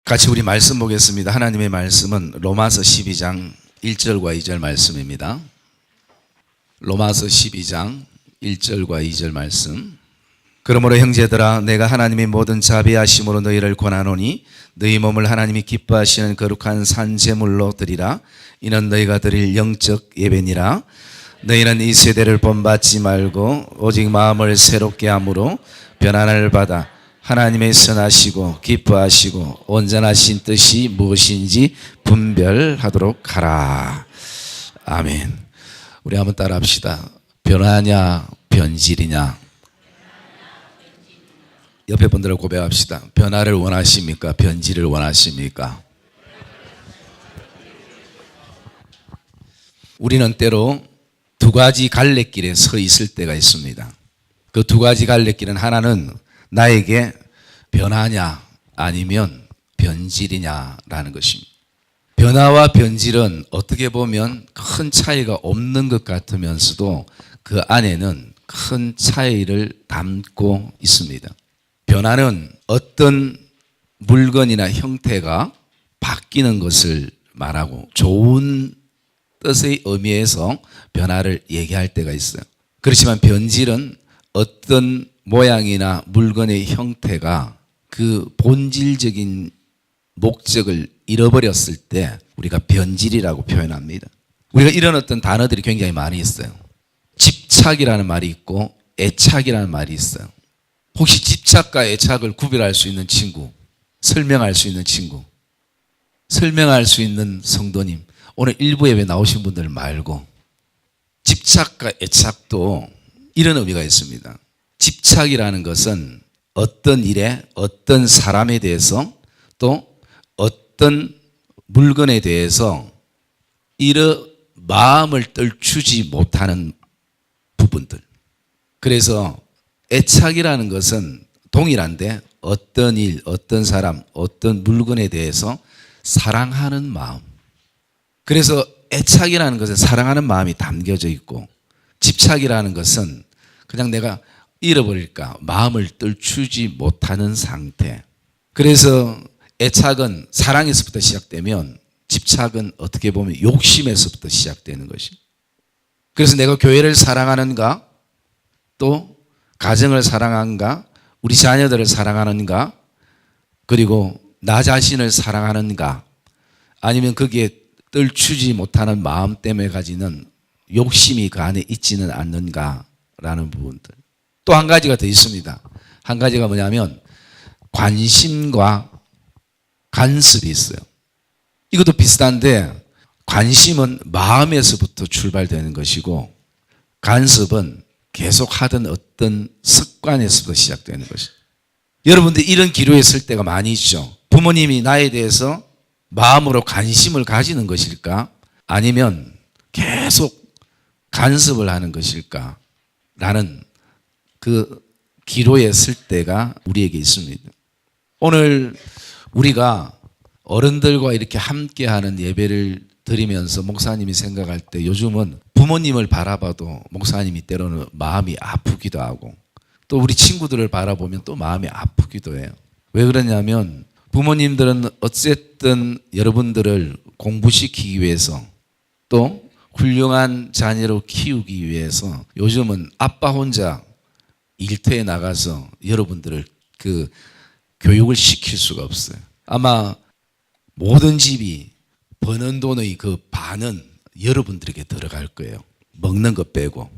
같이 우리 말씀 보겠습니다. 하나님의 말씀은 로마서 12장 1절과 2절 말씀입니다. 로마서 12장 1절과 2절 말씀. 그러므로 형제들아 내가 하나님의 모든 자비하심으로 너희를 권하노니 너희 몸을 하나님이 기뻐하시는 거룩한 산제물로 드리라. 이는 너희가 드릴 영적 예배니라. 너희는 이 세대를 본받지 말고 오직 마음을 새롭게 함으로 변화를 받아 하나님의 선하시고 기뻐하시고 온전하신 뜻이 무엇인지 분별하도록 하라. 아멘. 우리 한번 따라 합시다. 변화냐 변질이냐. 옆에 분들을 고백합시다. 변화를 원하십니까? 변질을 원하십니까? 우리는 때로 두 가지 갈래길에 서 있을 때가 있습니다. 그 두 가지 갈래길은 하나는 나에게 변화냐 아니면 변질이냐라는 것입니다. 변화와 변질은 어떻게 보면 큰 차이가 없는 것 같으면서도 그 안에는 큰 차이를 담고 있습니다. 변화는 어떤 물건이나 형태가 바뀌는 것을 말하고 좋은 뜻의 의미에서 변화를 얘기할 때가 있어요. 그렇지만 변질은 어떤 모양이나 물건의 형태가 그 본질적인 목적을 잃어버렸을 때 우리가 변질이라고 표현합니다. 우리가 이런 어떤 단어들이 굉장히 많이 있어요. 집착이라는 말이 있고 애착이라는 말이 있어요. 혹시 집착과 애착을 구별할 수 있는 친구, 설명할 수 있는 친구, 설명할 수 있는 성도님, 오늘 일부 예배 나오신 분들 말고 집착과 애착도 이런 의미가 있습니다. 집착이라는 것은 어떤 일에 어떤 사람에 대해서 또 어떤 물건에 대해서 이런 마음을 떨추지 못하는 부분들. 그래서 애착이라는 것은 동일한데 어떤 일, 어떤 사람, 어떤 물건에 대해서 사랑하는 마음. 그래서 애착이라는 것은 사랑하는 마음이 담겨져 있고 집착이라는 것은 그냥 내가 잃어버릴까 마음을 떨추지 못하는 상태. 그래서 애착은 사랑에서부터 시작되면 집착은 어떻게 보면 욕심에서부터 시작되는 것이. 그래서 내가 교회를 사랑하는가 또 가정을 사랑하는가 우리 자녀들을 사랑하는가 그리고 나 자신을 사랑하는가 아니면 거기에 떨추지 못하는 마음 때문에 가지는 욕심이 그 안에 있지는 않는가라는 부분들. 또 한 가지가 더 있습니다. 한 가지가 뭐냐면 관심과 간섭이 있어요. 이것도 비슷한데 관심은 마음에서부터 출발되는 것이고 간섭은 계속 하던 어떤 습관에서부터 시작되는 것이죠. 여러분들 이런 기로에 설 때가 많이 있죠. 부모님이 나에 대해서 마음으로 관심을 가지는 것일까? 아니면 계속 간섭을 하는 것일까? 라는 그 기로에 설 때가 우리에게 있습니다. 오늘 우리가 어른들과 이렇게 함께하는 예배를 드리면서 목사님이 생각할 때 요즘은 부모님을 바라봐도 목사님이 때로는 마음이 아프기도 하고 또 우리 친구들을 바라보면 또 마음이 아프기도 해요. 왜 그러냐면 부모님들은 어쨌든 여러분들을 공부시키기 위해서 또 훌륭한 자녀로 키우기 위해서 요즘은 아빠 혼자 일터에 나가서 여러분들을 그 교육을 시킬 수가 없어요. 아마 모든 집이 버는 돈의 그 반은 여러분들에게 들어갈 거예요. 먹는 것 빼고.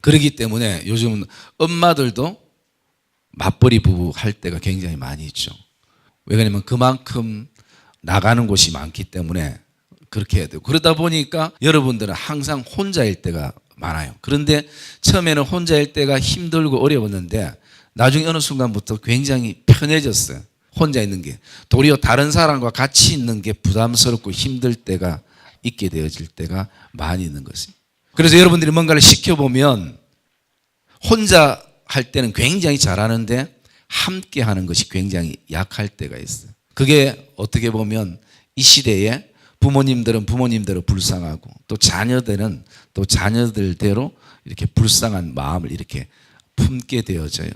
그렇기 때문에 요즘은 엄마들도 맞벌이 부부 할 때가 굉장히 많이 있죠. 왜 그러냐면 그만큼 나가는 곳이 많기 때문에 그렇게 해야 되고 그러다 보니까 여러분들은 항상 혼자일 때가 많아요. 그런데 처음에는 혼자일 때가 힘들고 어려웠는데 나중에 어느 순간부터 굉장히 편해졌어요. 혼자 있는 게. 도리어 다른 사람과 같이 있는 게 부담스럽고 힘들 때가 있게 되어질 때가 많이 있는 것입니다. 그래서 여러분들이 뭔가를 시켜보면 혼자 할 때는 굉장히 잘하는데 함께 하는 것이 굉장히 약할 때가 있어요. 그게 어떻게 보면 이 시대에 부모님들은 부모님대로 불쌍하고 또 자녀들은 또 자녀들대로 이렇게 불쌍한 마음을 이렇게 품게 되어져요.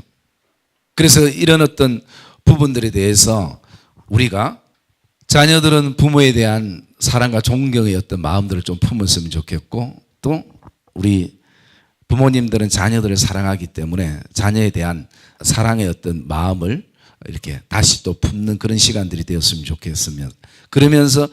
그래서 이런 어떤 부분들에 대해서 우리가 자녀들은 부모에 대한 사랑과 존경의 어떤 마음들을 좀 품었으면 좋겠고, 또 우리 부모님들은 자녀들을 사랑하기 때문에 자녀에 대한 사랑의 어떤 마음을 이렇게 다시 또 품는 그런 시간들이 되었으면 좋겠으면, 그러면서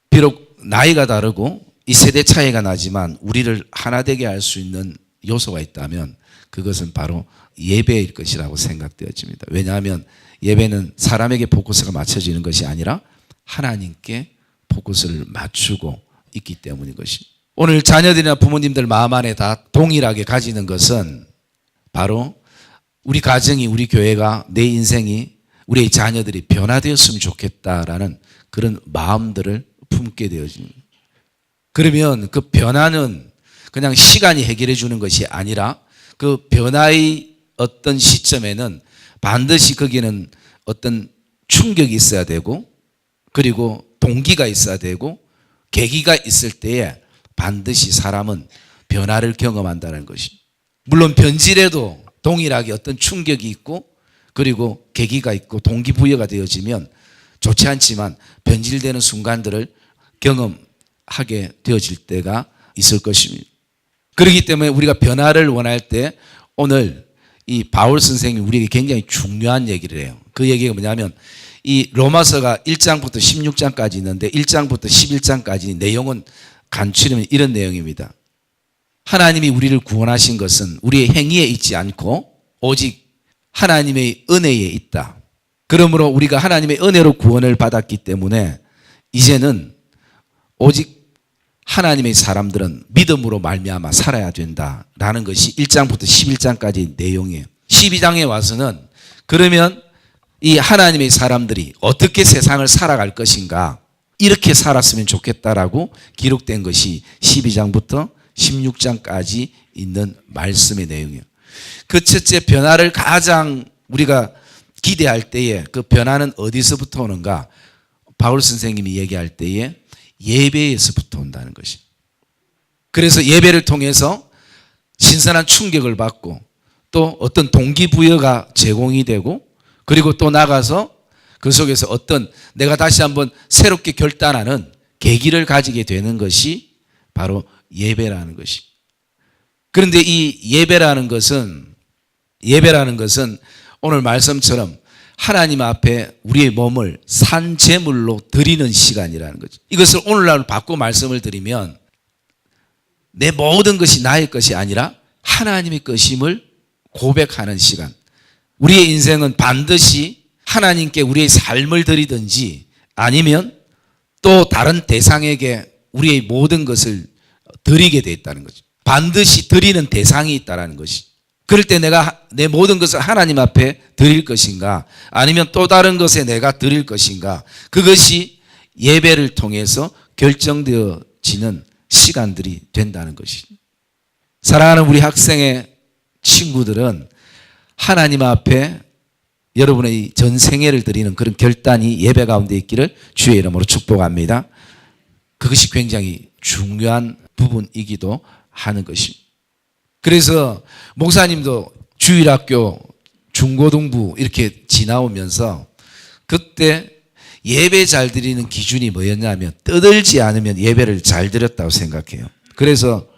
비록 나이가 다르고 이 세대 차이가 나지만 우리를 하나 되게 할 수 있는 요소가 있다면 그것은 바로 예배일 것이라고 생각되어집니다. 왜냐하면 예배는 사람에게 포커스가 맞춰지는 것이 아니라 하나님께 포커스를 맞추고 있기 때문인 것입니다. 오늘 자녀들이나 부모님들 마음 안에 다 동일하게 가지는 것은 바로 우리 가정이, 우리 교회가, 내 인생이, 우리의 자녀들이 변화되었으면 좋겠다라는 그런 마음들을 품게 되어집니다. 그러면 그 변화는 그냥 시간이 해결해 주는 것이 아니라 그 변화의 어떤 시점에는 반드시 거기는 어떤 충격이 있어야 되고, 그리고 동기가 있어야 되고, 계기가 있을 때에 반드시 사람은 변화를 경험한다는 것이. 물론 변질에도 동일하게 어떤 충격이 있고, 그리고 계기가 있고 동기부여가 되어지면 좋지 않지만 변질되는 순간들을 경험하게 되어질 때가 있을 것입니다. 그렇기 때문에 우리가 변화를 원할 때 오늘 이 바울 선생님이 우리에게 굉장히 중요한 얘기를 해요. 그 얘기가 뭐냐면 이 로마서가 1장부터 16장까지 있는데 1장부터 11장까지 내용은 간추리면 이런 내용입니다. 하나님이 우리를 구원하신 것은 우리의 행위에 있지 않고 오직 하나님의 은혜에 있다. 그러므로 우리가 하나님의 은혜로 구원을 받았기 때문에 이제는 오직 하나님의 사람들은 믿음으로 말미암아 살아야 된다라는 것이 1장부터 11장까지 내용이에요. 12장에 와서는 그러면 이 하나님의 사람들이 어떻게 세상을 살아갈 것인가, 이렇게 살았으면 좋겠다라고 기록된 것이 12장부터 16장까지 있는 말씀의 내용이에요. 그 첫째 변화를 가장 우리가 기대할 때에 그 변화는 어디서부터 오는가? 바울 선생님이 얘기할 때에 예배에서부터 온다는 것이. 그래서 예배를 통해서 신선한 충격을 받고 또 어떤 동기부여가 제공이 되고, 그리고 또 나가서 그 속에서 어떤 내가 다시 한번 새롭게 결단하는 계기를 가지게 되는 것이 바로 예배라는 것이. 그런데 이 예배라는 것은 오늘 말씀처럼 하나님 앞에 우리의 몸을 산제물로 드리는 시간이라는 거죠. 이것을 오늘날 바꿔 말씀을 드리면 내 모든 것이 나의 것이 아니라 하나님의 것임을 고백하는 시간. 우리의 인생은 반드시 하나님께 우리의 삶을 드리든지 아니면 또 다른 대상에게 우리의 모든 것을 드리게 돼 있다는 거죠. 반드시 드리는 대상이 있다는 것이. 그럴 때 내가 내 모든 것을 하나님 앞에 드릴 것인가, 아니면 또 다른 것에 내가 드릴 것인가, 그것이 예배를 통해서 결정되어지는 시간들이 된다는 것이. 사랑하는 우리 학생의 친구들은 하나님 앞에 여러분의 전생애를 드리는 그런 결단이 예배 가운데 있기를 주의 이름으로 축복합니다. 그것이 굉장히 중요한 부분이기도 하는 것입니다. 그래서 목사님도 주일학교, 중고등부 이렇게 지나오면서 그때 예배 잘 드리는 기준이 뭐였냐면 떠들지 않으면 예배를 잘 드렸다고 생각해요. 그래서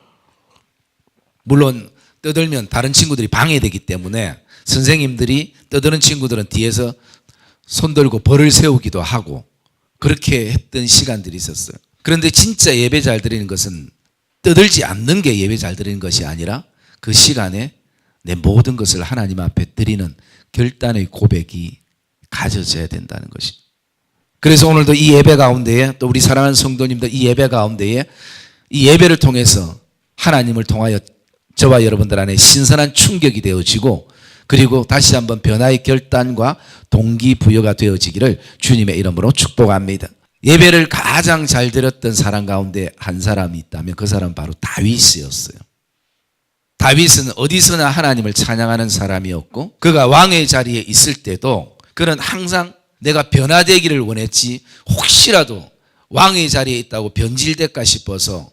물론 떠들면 다른 친구들이 방해되기 때문에 선생님들이 떠드는 친구들은 뒤에서 손들고 벌을 세우기도 하고 그렇게 했던 시간들이 있었어요. 그런데 진짜 예배 잘 드리는 것은 떠들지 않는 게 예배 잘 드리는 것이 아니라 그 시간에 내 모든 것을 하나님 앞에 드리는 결단의 고백이 가져져야 된다는 것이. 그래서 오늘도 이 예배 가운데에 또 우리 사랑하는 성도님들 이 예배 가운데에 이 예배를 통해서 하나님을 통하여 저와 여러분들 안에 신선한 충격이 되어지고, 그리고 다시 한번 변화의 결단과 동기부여가 되어지기를 주님의 이름으로 축복합니다. 예배를 가장 잘 드렸던 사람 가운데 한 사람이 있다면 그 사람은 바로 다윗이었어요. 다윗은 어디서나 하나님을 찬양하는 사람이었고, 그가 왕의 자리에 있을 때도 그는 항상 내가 변화되기를 원했지 혹시라도 왕의 자리에 있다고 변질될까 싶어서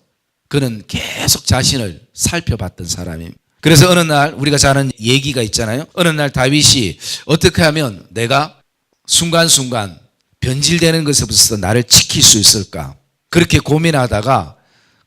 그는 계속 자신을 살펴봤던 사람입니다. 그래서 어느 날 우리가 잘 아는 얘기가 있잖아요. 어느 날 다윗이 어떻게 하면 내가 순간순간 변질되는 것에서부터 나를 지킬 수 있을까? 그렇게 고민하다가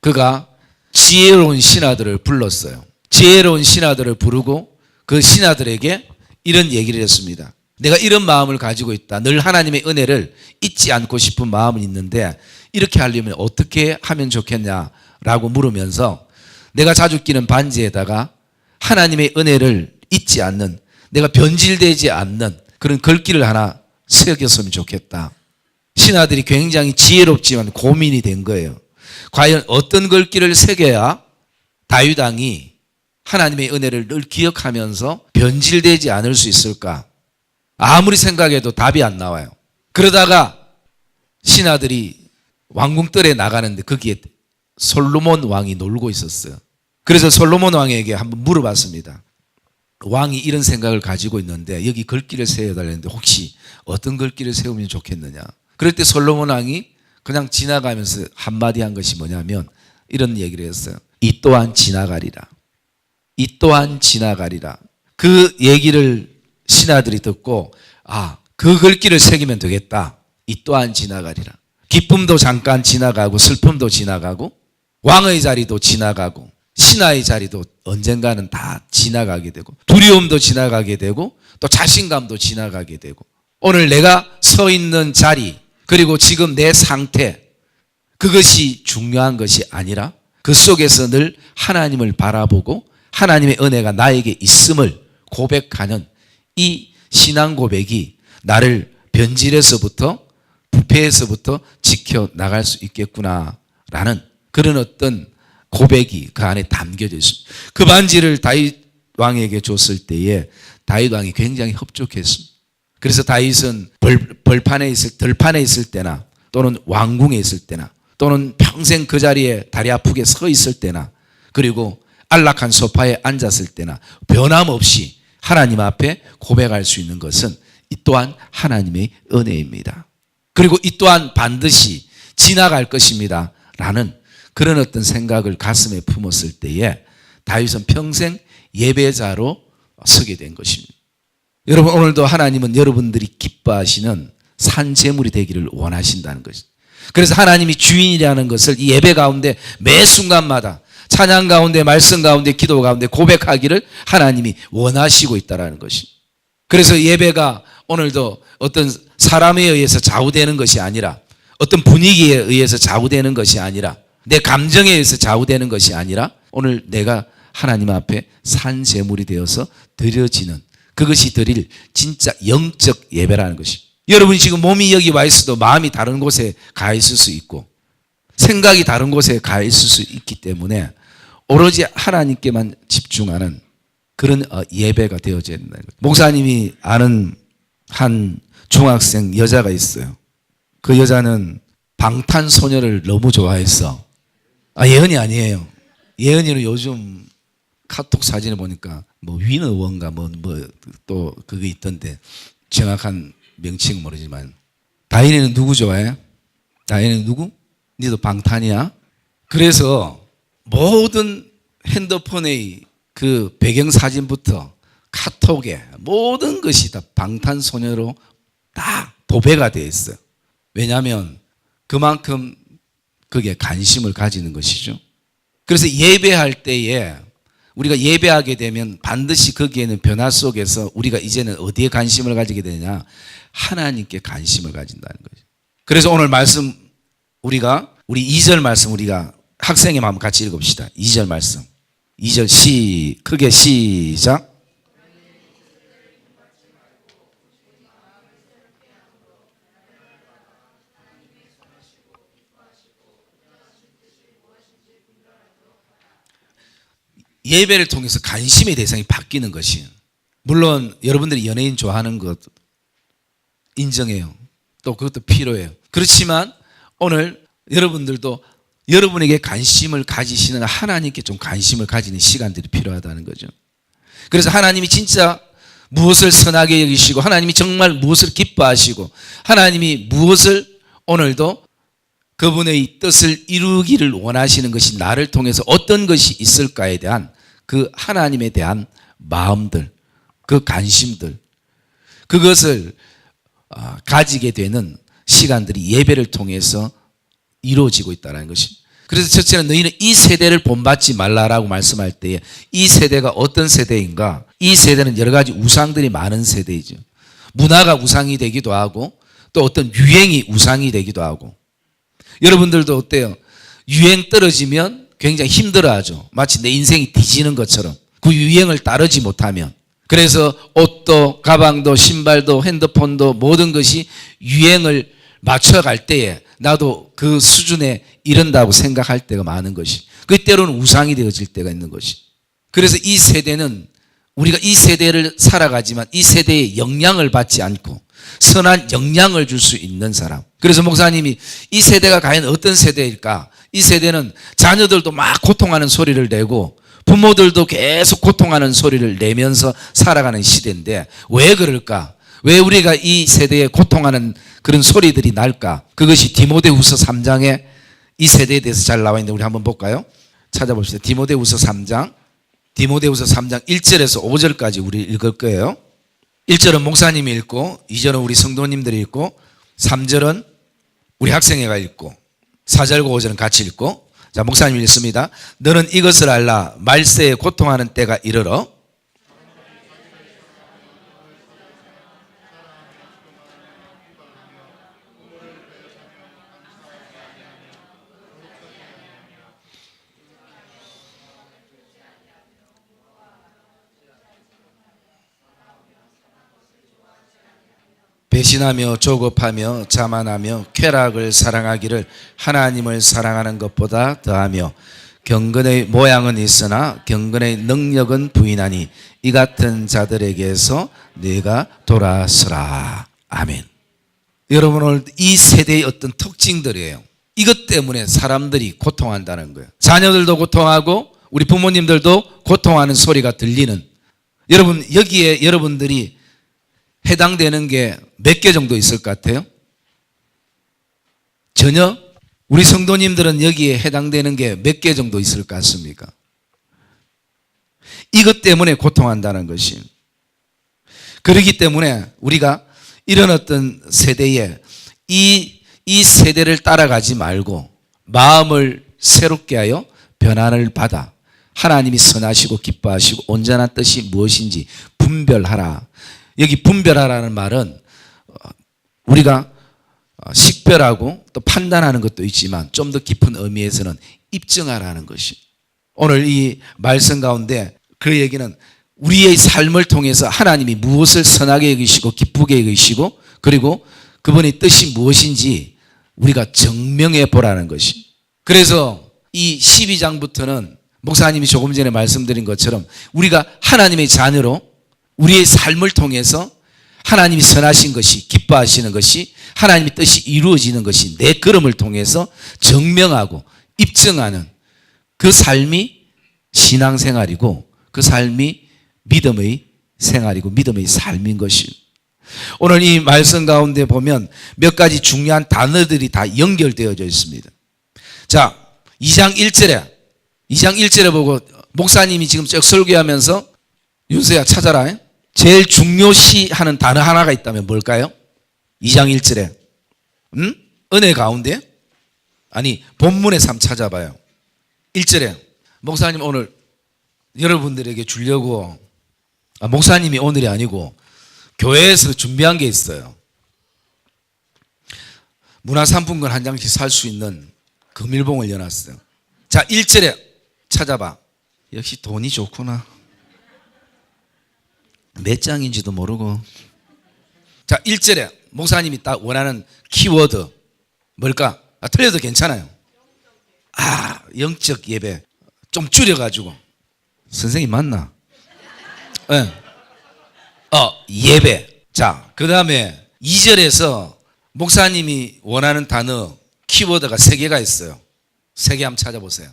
그가 지혜로운 신하들을 불렀어요. 지혜로운 신하들을 부르고 그 신하들에게 이런 얘기를 했습니다. 내가 이런 마음을 가지고 있다. 늘 하나님의 은혜를 잊지 않고 싶은 마음은 있는데 이렇게 하려면 어떻게 하면 좋겠냐라고 물으면서 내가 자주 끼는 반지에다가 하나님의 은혜를 잊지 않는, 내가 변질되지 않는 그런 글귀를 하나 새겼으면 좋겠다. 신하들이 굉장히 지혜롭지만 고민이 된 거예요. 과연 어떤 글귀를 새겨야 다윗 왕이 하나님의 은혜를 늘 기억하면서 변질되지 않을 수 있을까? 아무리 생각해도 답이 안 나와요. 그러다가 신하들이 왕궁뜰에 나가는데 거기에 솔로몬 왕이 놀고 있었어요. 그래서 솔로몬 왕에게 한번 물어봤습니다. 왕이 이런 생각을 가지고 있는데 여기 글귀를 세워달라는데 혹시 어떤 글귀를 세우면 좋겠느냐. 그럴 때 솔로몬 왕이 그냥 지나가면서 한마디 한 것이 뭐냐면 이런 얘기를 했어요. 이 또한 지나가리라. 이 또한 지나가리라. 그 얘기를 신하들이 듣고 그 글귀를 새기면 되겠다. 이 또한 지나가리라. 기쁨도 잠깐 지나가고 슬픔도 지나가고 왕의 자리도 지나가고 신하의 자리도 언젠가는 다 지나가게 되고 두려움도 지나가게 되고 또 자신감도 지나가게 되고 오늘 내가 서 있는 자리 그리고 지금 내 상태 그것이 중요한 것이 아니라 그 속에서 늘 하나님을 바라보고 하나님의 은혜가 나에게 있음을 고백하는 이 신앙 고백이 나를 변질에서부터 부패에서부터 지켜나갈 수 있겠구나라는 그런 어떤 고백이 그 안에 담겨져 있습니다. 그 반지를 다윗 왕에게 줬을 때에 다윗 왕이 굉장히 흡족했습니다. 그래서 다윗은 들판에 있을 때나 또는 왕궁에 있을 때나 또는 평생 그 자리에 다리 아프게 서 있을 때나 그리고 안락한 소파에 앉았을 때나 변함없이 하나님 앞에 고백할 수 있는 것은 이 또한 하나님의 은혜입니다. 그리고 이 또한 반드시 지나갈 것입니다. 라는 그런 어떤 생각을 가슴에 품었을 때에 다윗은 평생 예배자로 서게 된 것입니다. 여러분 오늘도 하나님은 여러분들이 기뻐하시는 산재물이 되기를 원하신다는 것입니다. 그래서 하나님이 주인이라는 것을 이 예배 가운데 매 순간마다 찬양 가운데 말씀 가운데 기도 가운데 고백하기를 하나님이 원하시고 있다는 것입니다. 그래서 예배가 오늘도 어떤 사람에 의해서 좌우되는 것이 아니라 어떤 분위기에 의해서 좌우되는 것이 아니라 내 감정에 의해서 좌우되는 것이 아니라 오늘 내가 하나님 앞에 산재물이 되어서 드려지는 그것이 드릴 진짜 영적 예배라는 것입니다. 여러분이 지금 몸이 여기 와 있어도 마음이 다른 곳에 가 있을 수 있고 생각이 다른 곳에 가 있을 수 있기 때문에 오로지 하나님께만 집중하는 그런 예배가 되어져야 된다는 거예요. 목사님이 아는 한 중학생 여자가 있어요. 그 여자는 방탄소년을 너무 좋아했어. 예은이 아니에요. 예은이는 요즘 카톡 사진을 보니까 뭐 위너원가 또 그게 있던데 정확한 명칭은 모르지만 다인이는 누구 좋아해? 다인이는 누구? 니도 방탄이야? 그래서 모든 핸드폰의 그 배경사진부터 카톡에 모든 것이 다 방탄소년으로 다 도배가 되어 있어요. 왜냐하면 그만큼 그게 관심을 가지는 것이죠. 그래서 예배할 때에 우리가 예배하게 되면 반드시 거기에는 변화 속에서 우리가 이제는 어디에 관심을 가지게 되냐? 하나님께 관심을 가진다는 거죠. 그래서 오늘 말씀 우리 2절 말씀 우리가 학생의 마음 같이 읽읍시다. 2절 말씀. 2절 크게 시작. 예배를 통해서 관심의 대상이 바뀌는 것이 물론 여러분들이 연예인 좋아하는 것 인정해요. 또 그것도 필요해요. 그렇지만 오늘 여러분들도 여러분에게 관심을 가지시는 하나님께 좀 관심을 가지는 시간들이 필요하다는 거죠. 그래서 하나님이 진짜 무엇을 선하게 여기시고 하나님이 정말 무엇을 기뻐하시고 하나님이 무엇을 오늘도 그분의 뜻을 이루기를 원하시는 것이 나를 통해서 어떤 것이 있을까에 대한 그 하나님에 대한 마음들, 그 관심들, 그것을 가지게 되는 시간들이 예배를 통해서 이루어지고 있다는 것이. 그래서 첫째는 너희는 이 세대를 본받지 말라라고 말씀할 때에 이 세대가 어떤 세대인가? 이 세대는 여러 가지 우상들이 많은 세대이죠. 문화가 우상이 되기도 하고 또 어떤 유행이 우상이 되기도 하고. 여러분들도 어때요? 유행 떨어지면 굉장히 힘들어하죠. 마치 내 인생이 뒤지는 것처럼 그 유행을 따르지 못하면. 그래서 옷도 가방도 신발도 핸드폰도 모든 것이 유행을 맞춰갈 때에 나도 그 수준에 이른다고 생각할 때가 많은 것이. 그 때로는 우상이 되어질 때가 있는 것이. 그래서 이 세대는 우리가 이 세대를 살아가지만 이 세대의 영향을 받지 않고 선한 영향을 줄 수 있는 사람. 그래서 목사님이 이 세대가 과연 어떤 세대일까? 이 세대는 자녀들도 막 고통하는 소리를 내고 부모들도 계속 고통하는 소리를 내면서 살아가는 시대인데 왜 그럴까? 왜 우리가 이 세대에 고통하는 그런 소리들이 날까? 그것이 디모데후서 3장에 이 세대에 대해서 잘 나와 있는데 우리 한번 볼까요? 찾아봅시다. 디모데후서 3장 1절에서 5절까지 우리 읽을 거예요. 1절은 목사님이 읽고 2절은 우리 성도님들이 읽고 3절은 우리 학생회가 읽고 4절과 5절은 같이 읽고. 자, 목사님 읽습니다. 너는 이것을 알라. 말세에 고통하는 때가 이르러 배신하며 조급하며 자만하며 쾌락을 사랑하기를 하나님을 사랑하는 것보다 더하며 경건의 모양은 있으나 경건의 능력은 부인하니 이 같은 자들에게서 네가 돌아서라. 아멘. 여러분 오늘 이 세대의 어떤 특징들이에요. 이것 때문에 사람들이 고통한다는 거예요. 자녀들도 고통하고 우리 부모님들도 고통하는 소리가 들리는. 여러분 여기에 여러분들이 해당되는 게 몇 개 정도 있을 것 같아요? 전혀? 우리 성도님들은 여기에 해당되는 게 몇 개 정도 있을 것 같습니까? 이것 때문에 고통한다는 것이. 그렇기 때문에 우리가 이런 어떤 세대에 이 세대를 따라가지 말고 마음을 새롭게 하여 변화를 받아 하나님이 선하시고 기뻐하시고 온전한 뜻이 무엇인지 분별하라. 여기 분별하라는 말은 우리가 식별하고 또 판단하는 것도 있지만 좀 더 깊은 의미에서는 입증하라는 것이. 오늘 이 말씀 가운데 그 얘기는 우리의 삶을 통해서 하나님이 무엇을 선하게 여기시고 기쁘게 여기시고 그리고 그분의 뜻이 무엇인지 우리가 증명해 보라는 것이. 그래서 이 12장부터는 목사님이 조금 전에 말씀드린 것처럼 우리가 하나님의 자녀로 우리의 삶을 통해서 하나님이 선하신 것이 기뻐하시는 것이 하나님의 뜻이 이루어지는 것이 내 걸음을 통해서 증명하고 입증하는 그 삶이 신앙생활이고 그 삶이 믿음의 생활이고 믿음의 삶인 것이. 오늘 이 말씀 가운데 보면 몇 가지 중요한 단어들이 다 연결되어져 있습니다. 자, 2장 1절에 보고 목사님이 지금 쭉 설교하면서 윤서야 찾아라. 제일 중요시하는 단어 하나가 있다면 뭘까요? 2장 1절에 은혜 가운데? 아니 본문에서 한번 찾아봐요. 1절에 목사님 오늘 여러분들에게 주려고 목사님이 오늘이 아니고 교회에서 준비한 게 있어요. 문화상품권 한 장씩 살 수 있는 금일봉을 여놨어요. 자 1절에 찾아봐. 역시 돈이 좋구나. 몇 장인지도 모르고. 자 1절에 목사님이 딱 원하는 키워드 뭘까? 틀려도 괜찮아요. 영적 예배 좀 줄여가지고. 선생님 맞나? 네. 예배. 자 그 다음에 2절에서 목사님이 원하는 단어 키워드가 3개가 있어요. 3개 한번 찾아보세요.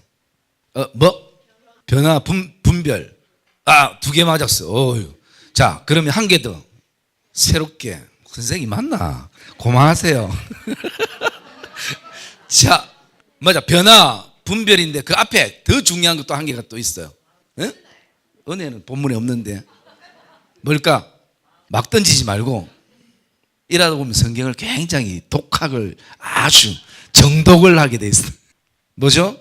변화, 분별. 2개 맞았어. 어휴. 자, 그러면 1개 더. 새롭게. 선생님 맞나? 고마하세요. 자, 맞아. 변화, 분별인데 그 앞에 더 중요한 것도 1개가 또 있어요. 응? 은혜는 본문에 없는데. 뭘까? 막 던지지 말고 이러다 보면 성경을 굉장히 독학을 아주 정독을 하게 돼 있어요. 뭐죠?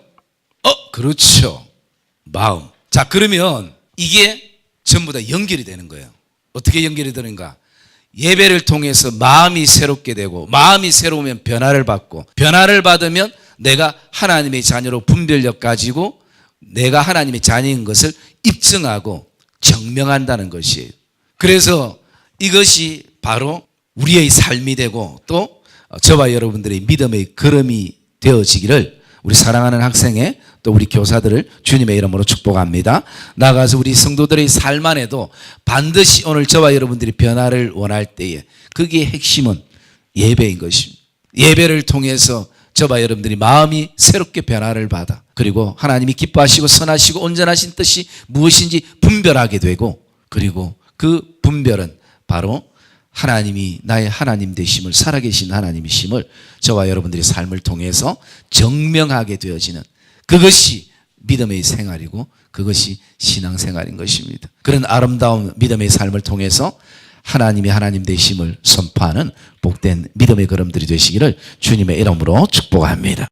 그렇죠. 마음. 자, 그러면 이게 전부 다 연결이 되는 거예요. 어떻게 연결이 되는가? 예배를 통해서 마음이 새롭게 되고, 마음이 새로우면 변화를 받고, 변화를 받으면 내가 하나님의 자녀로 분별력 가지고 내가 하나님의 자녀인 것을 입증하고 증명한다는 것이에요. 그래서 이것이 바로 우리의 삶이 되고 또 저와 여러분들의 믿음의 걸음이 되어지기를 우리 사랑하는 학생회 또 우리 교사들을 주님의 이름으로 축복합니다. 나가서 우리 성도들의 삶 안에도 반드시 오늘 저와 여러분들이 변화를 원할 때에 거기에 핵심은 예배인 것입니다. 예배를 통해서 저와 여러분들이 마음이 새롭게 변화를 받아 그리고 하나님이 기뻐하시고 선하시고 온전하신 뜻이 무엇인지 분별하게 되고, 그리고 그 분별은 바로 하나님이 나의 하나님 되심을, 살아계신 하나님이심을 저와 여러분들의 삶을 통해서 증명하게 되어지는, 그것이 믿음의 생활이고 그것이 신앙생활인 것입니다. 그런 아름다운 믿음의 삶을 통해서 하나님이 하나님 되심을 선포하는 복된 믿음의 걸음들이 되시기를 주님의 이름으로 축복합니다.